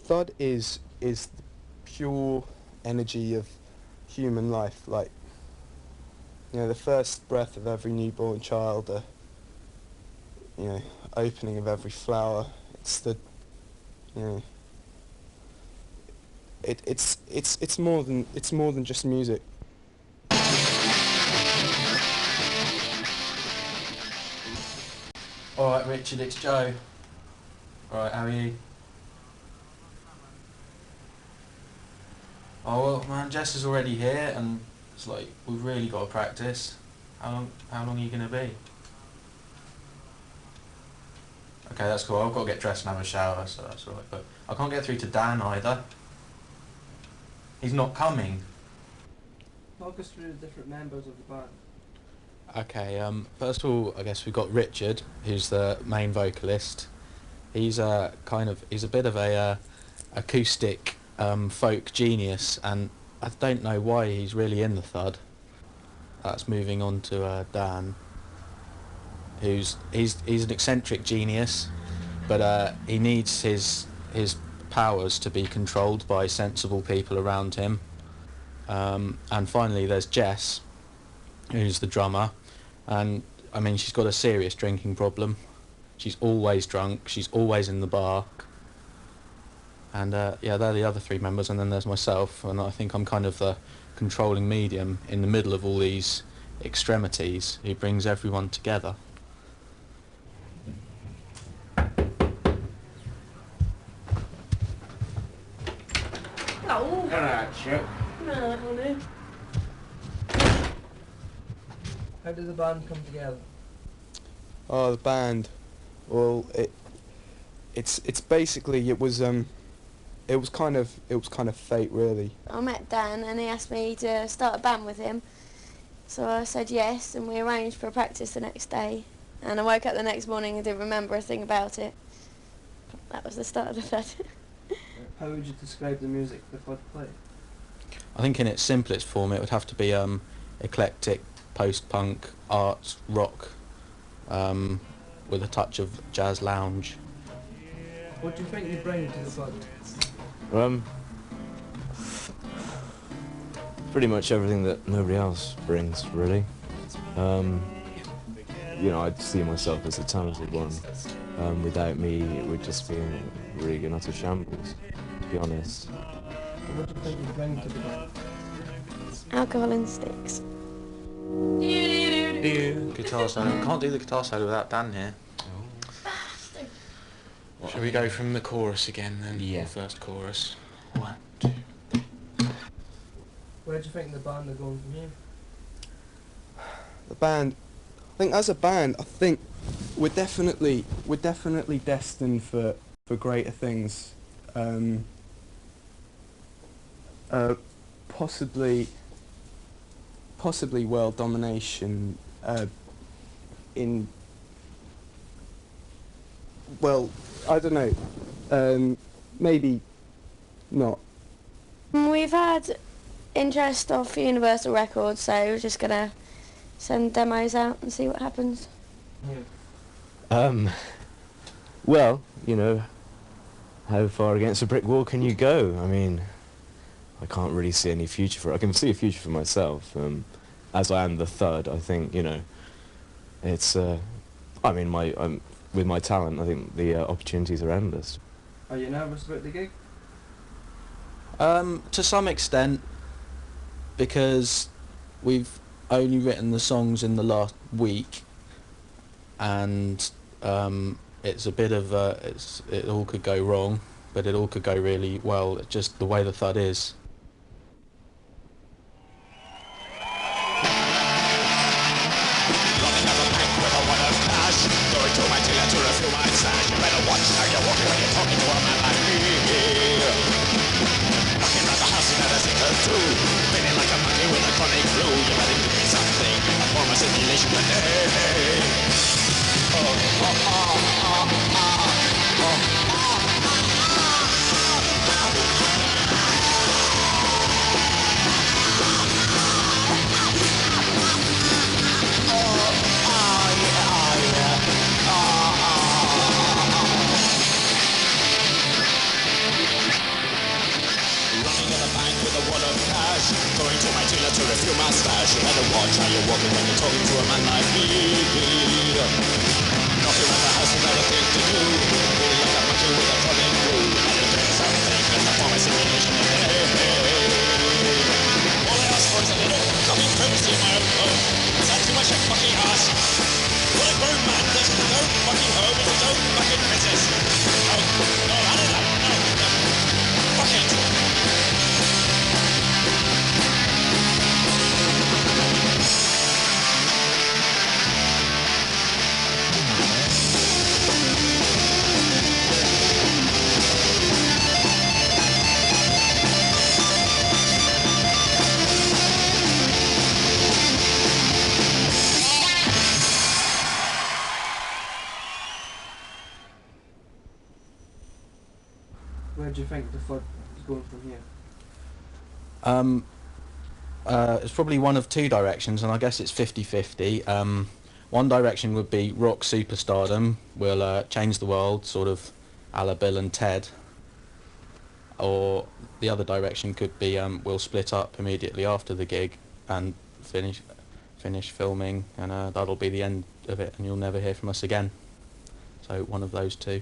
Thud is the pure energy of human life, like, you know, the first breath of every newborn child, the, you know, opening of every flower. It's the, you know, it's more than just music. All right, Richard, it's Joe. All right, how are you? Oh well, man, Jess is already here, and it's like we've really got to practice. How long are you gonna be? Okay, that's cool. I've got to get dressed and have a shower, so that's all right. But I can't get through to Dan either. He's not coming. Talk us through the different members of the band. Okay, first of all, I guess we've got Richard, who's the main vocalist. He's a bit of a acoustic folk genius, and I don't know why he's really in the Thud. That's moving on to Dan, he's an eccentric genius, but he needs his powers to be controlled by sensible people around him. And finally, there's Jess, who's the drummer, and I mean, she's got a serious drinking problem. She's always drunk, she's always in the bar. And yeah, they're the other three members, and then there's myself, and I think I'm kind of the controlling medium in the middle of all these extremities who brings everyone together. Hello. Hello, Chuck. Hello. How did the band come together? Oh, the band. Well, it's basically it was kind of fate, really. I met Dan and he asked me to start a band with him, so I said yes, and we arranged for a practice the next day. And I woke up the next morning and didn't remember a thing about it. That was the start of that. How would you describe the music the Thud play? I think in its simplest form it would have to be eclectic, post-punk, art, rock, with a touch of jazz lounge. What do you think you bring to the Thud? Pretty much everything that nobody else brings, really. You know, I'd see myself as a talented one. Without me, it would just be in really an utter shambles, to be honest. What do you think you bring to the band? Alcohol and sticks. Guitar solo. Can't do the guitar solo without Dan here. Shall we go from the chorus again then? Yeah. The first chorus. 1, 2. Where do you think the band are going from here? The band, I think as a band, I think we're definitely destined for greater things. Possibly world domination. Well, I don't know. Maybe not. We've had interest off Universal Records, so we're just gonna send demos out and see what happens. Well, you know, how far against a brick wall can you go? I mean, I can't really see any future for it. I can see a future for myself. As I am the Thud, I think, you know, it's, I mean, with my talent, I think the opportunities are endless. Are you nervous about the gig? To some extent, because we've only written the songs in the last week, and it's a bit of it all could go wrong, but it all could go really well. It's just the way the Thud is. Watch how you're walking when you're talking to a man like me. Knocking around the house with other things to do. Feeling like a monkey with a fucking crew. But you're doing something that's a form of simulation. All I ask for is a little fucking privacy of my own home. Is that too much a fucking ask? Well, a grown man doesn't his own fucking home is his own fucking business. No, no, I don't know. No, no. Fuck it. Where do you think the Thud is going from here? It's probably one of two directions, and I guess it's 50-50. One direction would be rock superstardom, will change the world, sort of a la Bill and Ted. Or the other direction could be we'll split up immediately after the gig and finish filming, and that'll be the end of it, and you'll never hear from us again. So one of those two.